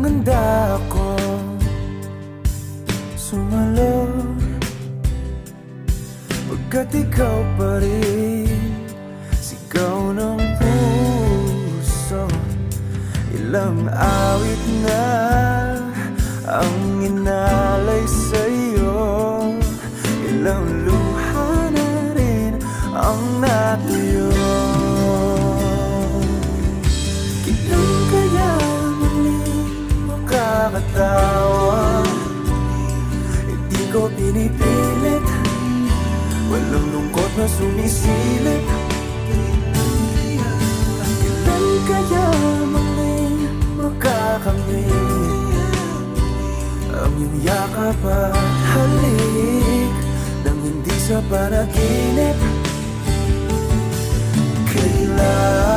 Handang handa ako sumalo, pagkat ikaw pa rin sigaw ng puso. Ilang awit na ang inalay sa'yo, ilang luha na rin ang natuyo. Kailan kaya muling makakatawa? Hindi ko pinipilit, walang lungkot na sumisilip. Kailan kaya muling makakamit ang iyong yakap at halik nang hindi sa panaginip? Kailan